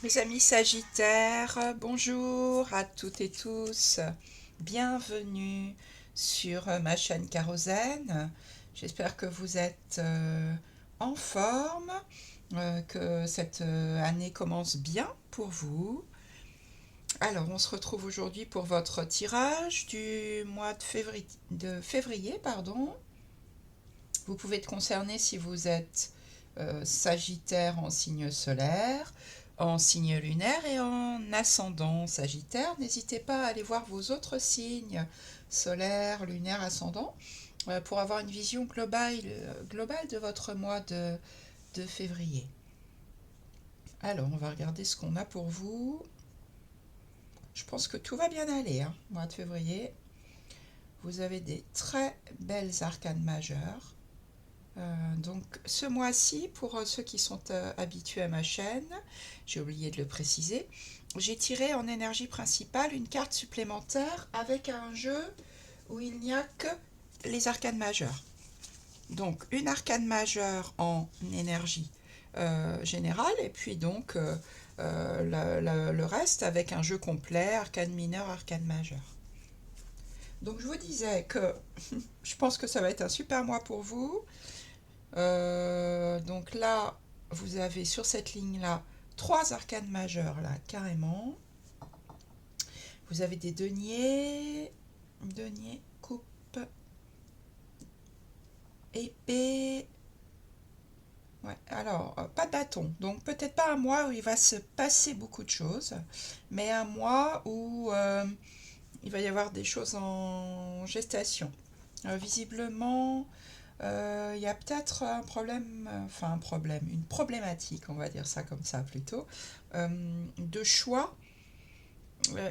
Mes amis Sagittaires, bonjour à toutes et tous. Bienvenue sur ma chaîne Kérosène. J'espère que vous êtes en forme, que cette année commence bien pour vous. Alors, on se retrouve aujourd'hui pour votre tirage du mois de février, pardon. Vous pouvez être concerné si vous êtes Sagittaire en signe solaire, en signe lunaire et en ascendant Sagittaire. N'hésitez pas à aller voir vos autres signes solaire, lunaire, ascendant pour avoir une vision globale de votre mois de février. Alors, on va regarder ce qu'on a pour vous. Je pense que tout va bien aller, hein, mois de février. Vous avez des très belles arcanes majeures. Donc ce mois-ci, pour ceux qui sont habitués à ma chaîne, j'ai oublié de le préciser, j'ai tiré en énergie principale une carte supplémentaire avec un jeu où il n'y a que les arcanes majeures. Donc une arcane majeure en énergie générale et puis donc le reste avec un jeu complet, arcane mineure, arcane majeure. Donc je vous disais que je pense que ça va être un super mois pour vous. Donc là, vous avez sur cette ligne-là trois arcanes majeures, là, carrément. Vous avez des deniers, coupe, épée. Ouais, alors, pas de bâton. Donc peut-être pas un mois où il va se passer beaucoup de choses, mais un mois où il va y avoir des choses en gestation. Visiblement, il y a peut-être un problème, enfin un problème, une problématique, on va dire ça comme ça plutôt, de choix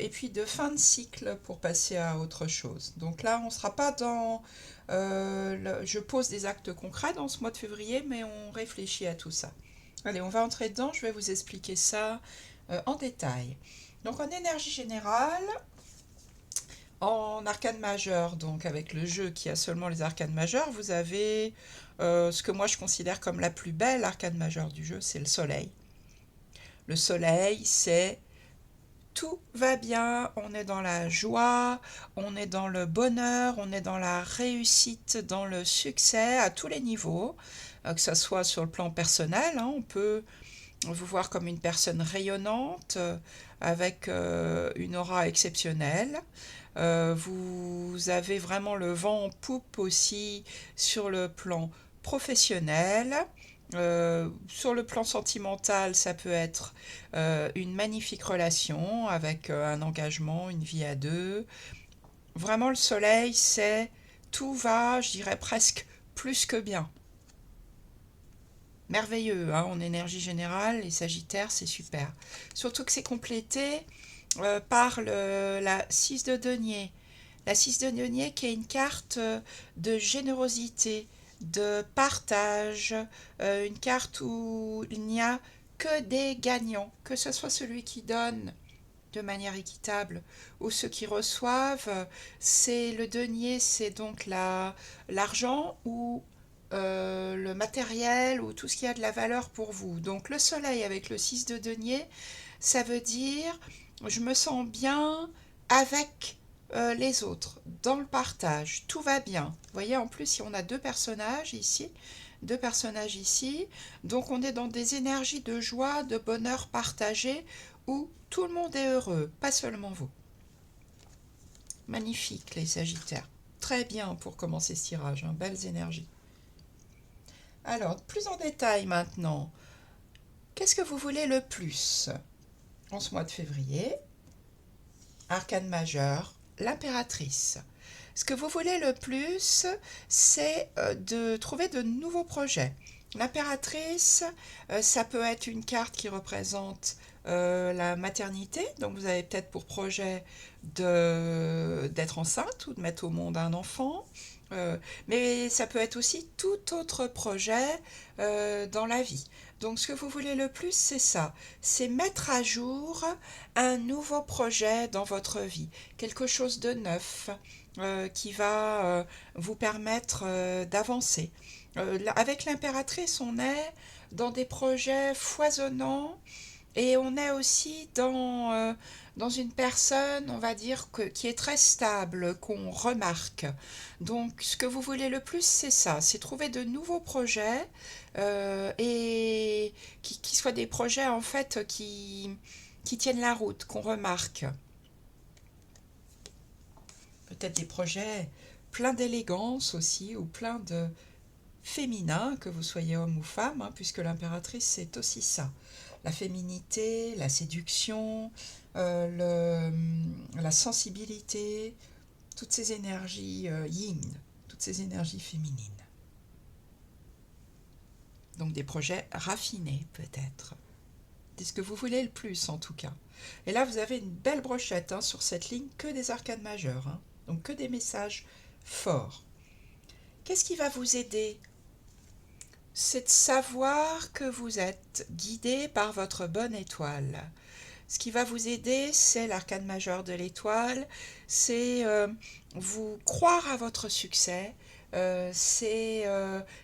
et puis de fin de cycle pour passer à autre chose. Donc là, on ne sera pas dans... je pose des actes concrets dans ce mois de février, mais on réfléchit à tout ça. Allez, on va entrer dedans, je vais vous expliquer ça en détail. Donc en énergie générale, en arcane majeur, donc avec le jeu qui a seulement les arcanes majeures, vous avez ce que moi je considère comme la plus belle arcane majeure du jeu, c'est le soleil. Le soleil, c'est tout va bien, on est dans la joie, on est dans le bonheur, on est dans la réussite, dans le succès à tous les niveaux, que ce soit sur le plan personnel, hein, on peut vous voir comme une personne rayonnante, avec une aura exceptionnelle. Vous avez vraiment le vent en poupe aussi sur le plan professionnel. Sur le plan sentimental, ça peut être une magnifique relation avec un engagement, une vie à deux. Vraiment, le soleil, c'est tout va, je dirais presque plus que bien. Merveilleux, hein, en énergie générale, les Sagittaires, c'est super. Surtout que c'est complété par la 6 de denier. La 6 de denier qui est une carte de générosité, de partage, une carte où il n'y a que des gagnants, que ce soit celui qui donne de manière équitable ou ceux qui reçoivent. C'est le denier, c'est donc l'argent ou le matériel ou tout ce qui a de la valeur pour vous. Donc le soleil avec le 6 de denier, ça veut dire je me sens bien avec les autres, dans le partage, tout va bien. Vous voyez, en plus, si on a deux personnages ici, donc on est dans des énergies de joie, de bonheur partagé, où tout le monde est heureux, pas seulement vous. Magnifique, les Sagittaires. Très bien pour commencer ce tirage, hein, belles énergies. Alors, plus en détail maintenant, qu'est-ce que vous voulez le plus en ce mois de février? Arcane majeur, l'impératrice. Ce que vous voulez le plus, c'est de trouver de nouveaux projets. L'impératrice, ça peut être une carte qui représente la maternité, donc vous avez peut-être pour projet d'être enceinte ou de mettre au monde un enfant. Mais ça peut être aussi tout autre projet dans la vie. Donc ce que vous voulez le plus, c'est ça, c'est mettre à jour un nouveau projet dans votre vie, quelque chose de neuf qui va vous permettre d'avancer. Avec l'impératrice, on est dans des projets foisonnants, Et on est aussi dans une personne, on va dire, qui est très stable, qu'on remarque. Donc, ce que vous voulez le plus, c'est ça, c'est trouver de nouveaux projets et qui soient des projets, en fait, qui tiennent la route, qu'on remarque. Peut-être des projets pleins d'élégance aussi, ou pleins de féminin, que vous soyez homme ou femme, hein, puisque l'impératrice, c'est aussi ça. La féminité, la séduction, la sensibilité, toutes ces énergies yin, toutes ces énergies féminines. Donc des projets raffinés peut-être. C'est ce que vous voulez le plus en tout cas. Et là, vous avez une belle brochette hein, sur cette ligne, que des arcanes majeures. Hein. Donc que des messages forts. Qu'est-ce qui va vous aider? C'est de savoir que vous êtes guidé par votre bonne étoile. Ce qui va vous aider, c'est l'arcane majeur de l'étoile, c'est vous croire à votre succès, c'est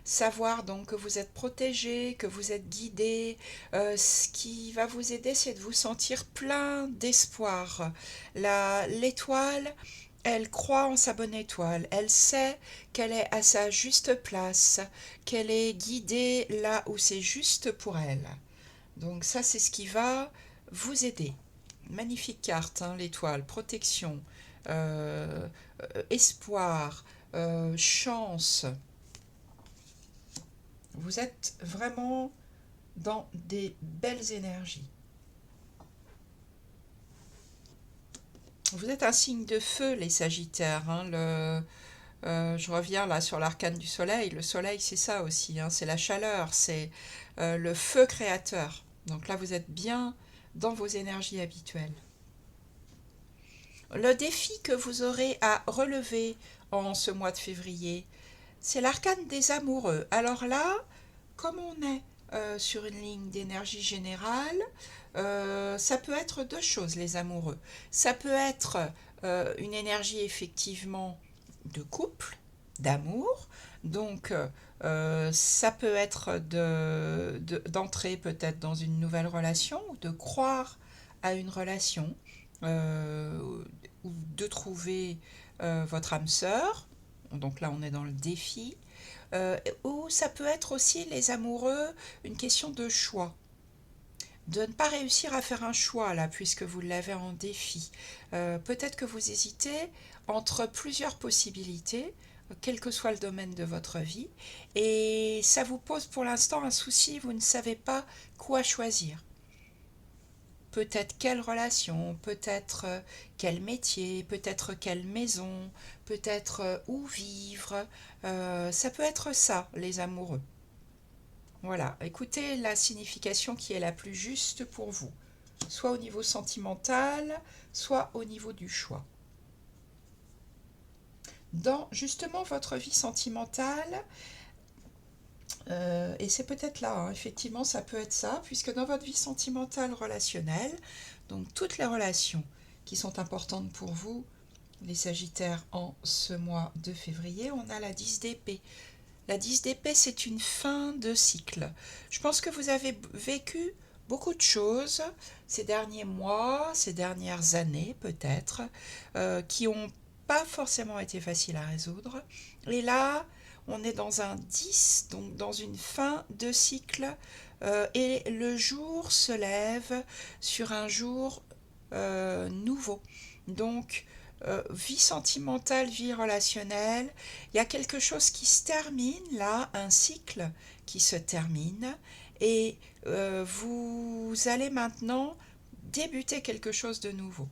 savoir donc que vous êtes protégé, que vous êtes guidé. Ce qui va vous aider, c'est de vous sentir plein d'espoir. L'étoile, elle croit en sa bonne étoile, elle sait qu'elle est à sa juste place, qu'elle est guidée là où c'est juste pour elle. Donc ça, c'est ce qui va vous aider. Magnifique carte, hein, l'étoile, protection, euh, espoir, chance. Vous êtes vraiment dans des belles énergies. Vous êtes un signe de feu, les Sagittaires. Hein, je reviens là sur l'arcane du soleil. Le soleil, c'est ça aussi. Hein, c'est la chaleur, c'est le feu créateur. Donc là, vous êtes bien dans vos énergies habituelles. Le défi que vous aurez à relever en ce mois de février, c'est l'arcane des amoureux. Alors là, comme on est sur une ligne d'énergie générale, ça peut être deux choses, les amoureux. Ça peut être une énergie effectivement de couple, d'amour. Donc, ça peut être d'entrer peut-être dans une nouvelle relation ou de croire à une relation euh, ou de trouver votre âme sœur. Donc là, on est dans le défi. Ou ça peut être aussi les amoureux, une question de choix. De ne pas réussir à faire un choix là, puisque vous l'avez en défi. Peut-être que vous hésitez entre plusieurs possibilités, quel que soit le domaine de votre vie, et ça vous pose pour l'instant un souci, vous ne savez pas quoi choisir. Peut-être quelle relation, peut-être quel métier, peut-être quelle maison, peut-être où vivre. Ça peut être ça, les amoureux. Voilà, écoutez la signification qui est la plus juste pour vous, soit au niveau sentimental, soit au niveau du choix. Dans justement votre vie sentimentale, et c'est peut-être là, hein, effectivement, ça peut être ça, puisque dans votre vie sentimentale relationnelle, donc toutes les relations qui sont importantes pour vous, les Sagittaires, en ce mois de février, on a la 10 d'épée. La 10 d'épée, c'est une fin de cycle. Je pense que vous avez vécu beaucoup de choses ces derniers mois, ces dernières années peut-être, qui n'ont pas forcément été faciles à résoudre. Et là, on est dans un 10, donc dans une fin de cycle, et le jour se lève sur un jour nouveau. Donc, vie sentimentale, vie relationnelle, il y a quelque chose qui se termine là, un cycle qui se termine, et vous allez maintenant débuter quelque chose de nouveau.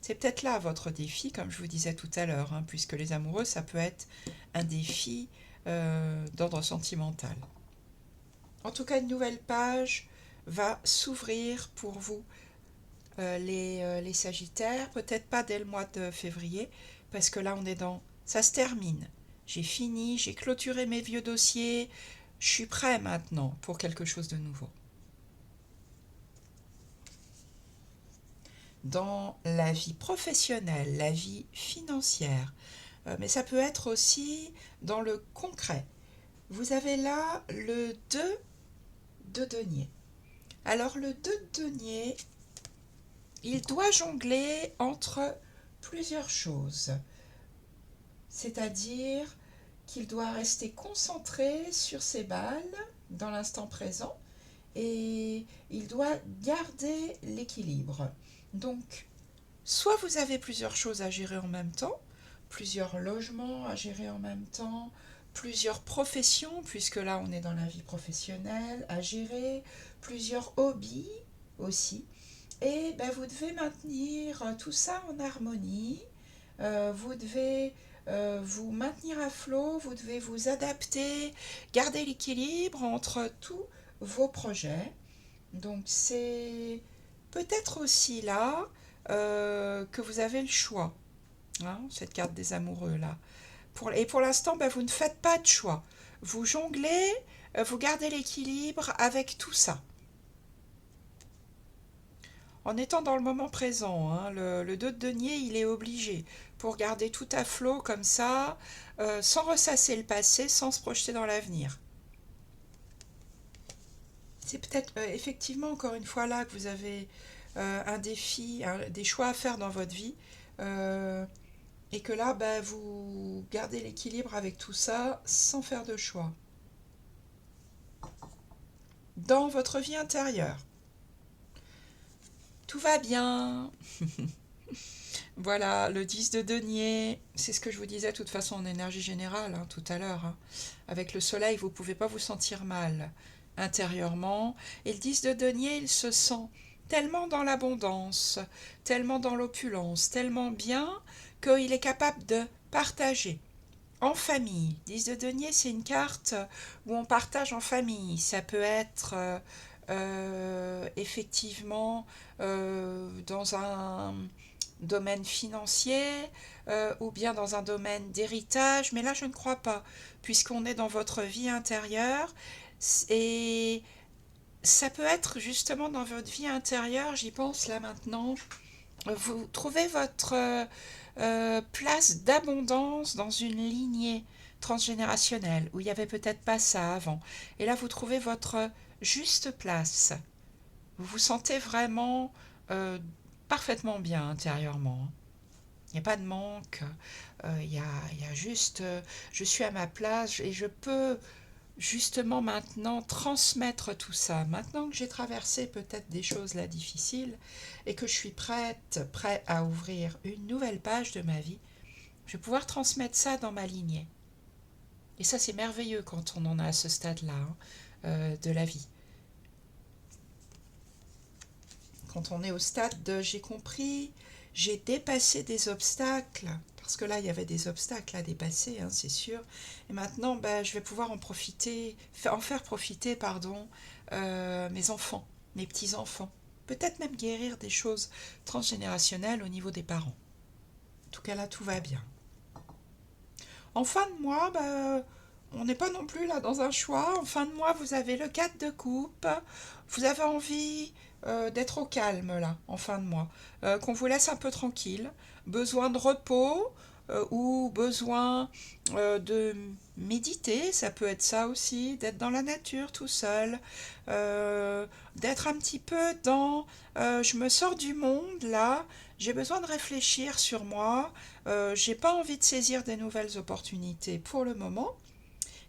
C'est peut-être là votre défi, comme je vous disais tout à l'heure, hein, puisque les amoureux, ça peut être un défi d'ordre sentimental. En tout cas, une nouvelle page va s'ouvrir pour vous, les Sagittaires, peut-être pas dès le mois de février, parce que là on est dans... Ça se termine. J'ai fini, j'ai clôturé mes vieux dossiers, je suis prêt maintenant pour quelque chose de nouveau. Dans la vie professionnelle, la vie financière, mais ça peut être aussi dans le concret. Vous avez là le 2 de denier. Alors le 2 de denier, il doit jongler entre plusieurs choses. C'est-à-dire qu'il doit rester concentré sur ses balles dans l'instant présent et il doit garder l'équilibre. Donc, soit vous avez plusieurs choses à gérer en même temps, plusieurs logements à gérer en même temps, plusieurs professions, puisque là on est dans la vie professionnelle, à gérer, plusieurs hobbies aussi. Et ben, vous devez maintenir tout ça en harmonie. Vous devez vous maintenir à flot, vous devez vous adapter, garder l'équilibre entre tous vos projets. Donc c'est peut-être aussi là que vous avez le choix, hein, cette carte des amoureux là. Et pour l'instant, ben, vous ne faites pas de choix. Vous jonglez, vous gardez l'équilibre avec tout ça. En étant dans le moment présent, hein, le 2 de denier, il est obligé pour garder tout à flot comme ça, sans ressasser le passé, sans se projeter dans l'avenir. C'est peut-être effectivement encore une fois là que vous avez un défi, des choix à faire dans votre vie, euh, et que là, bah, vous gardez l'équilibre avec tout ça sans faire de choix. Dans votre vie intérieure, tout va bien. Voilà, le 10 de denier, c'est ce que je vous disais de toute façon en énergie générale hein, tout à l'heure, hein. Avec le soleil, vous ne pouvez pas vous sentir mal intérieurement. Et le 10 de denier, il se sent tellement dans l'abondance, tellement dans l'opulence, tellement bien qu'il est capable de partager en famille. 10 de denier, c'est une carte où on partage en famille. Ça peut être effectivement dans un domaine financier ou bien dans un domaine d'héritage, mais là je ne crois pas, puisqu'on est dans votre vie intérieure et ça peut être justement dans votre vie intérieure, j'y pense là maintenant, vous trouvez votre place d'abondance dans une lignée transgénérationnelle où il n'y avait peut-être pas ça avant. Et là, vous trouvez votre juste place. Vous vous sentez vraiment parfaitement bien intérieurement. Il n'y a pas de manque. Il y a juste, je suis à ma place et je peux justement maintenant transmettre tout ça. Maintenant que j'ai traversé peut-être des choses là difficiles et que je suis prêt à ouvrir une nouvelle page de ma vie, je vais pouvoir transmettre ça dans ma lignée. Et ça, c'est merveilleux quand on en a à ce stade-là hein, de la vie. Quand on est au stade de j'ai compris, j'ai dépassé des obstacles, parce que là, il y avait des obstacles à dépasser, hein, c'est sûr. Et maintenant, ben, je vais pouvoir en faire profiter, pardon, mes enfants, mes petits-enfants. Peut-être même guérir des choses transgénérationnelles au niveau des parents. En tout cas, là, tout va bien. En fin de mois, bah, on n'est pas non plus là dans un choix. En fin de mois, vous avez le 4 de coupe. Vous avez envie d'être au calme là, en fin de mois. Qu'on vous laisse un peu tranquille. Besoin de repos ou besoin de méditer, ça peut être ça aussi, d'être dans la nature tout seul, d'être un petit peu dans je me sors du monde là, j'ai besoin de réfléchir sur moi, j'ai pas envie de saisir des nouvelles opportunités pour le moment.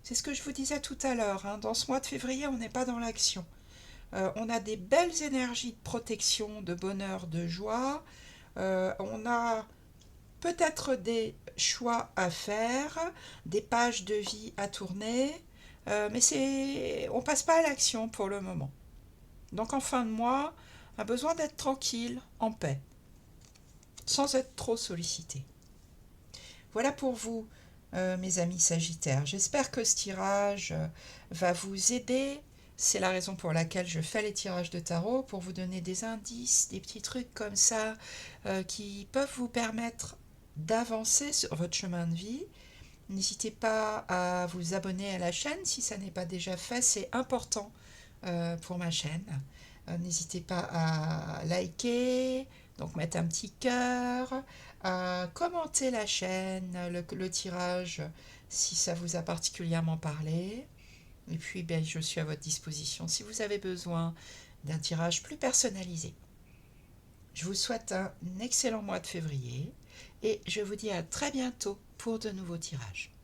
C'est ce que je vous disais tout à l'heure, hein. Dans ce mois de février, on n'est pas dans l'action. On a des belles énergies de protection, de bonheur, de joie. On a peut-être des choix à faire, des pages de vie à tourner, mais on passe pas à l'action pour le moment. Donc en fin de mois, on a besoin d'être tranquille, en paix, sans être trop sollicité. Voilà pour vous, mes amis Sagittaires. J'espère que ce tirage va vous aider. C'est la raison pour laquelle je fais les tirages de tarot, pour vous donner des indices, des petits trucs comme ça qui peuvent vous permettre d'avancer sur votre chemin de vie. N'hésitez pas à vous abonner à la chaîne si ça n'est pas déjà fait, c'est important pour ma chaîne. N'hésitez pas à liker, donc mettre un petit cœur, à commenter la chaîne, le tirage si ça vous a particulièrement parlé. Et puis ben, je suis à votre disposition si vous avez besoin d'un tirage plus personnalisé. Je vous souhaite un excellent mois de février et je vous dis à très bientôt pour de nouveaux tirages.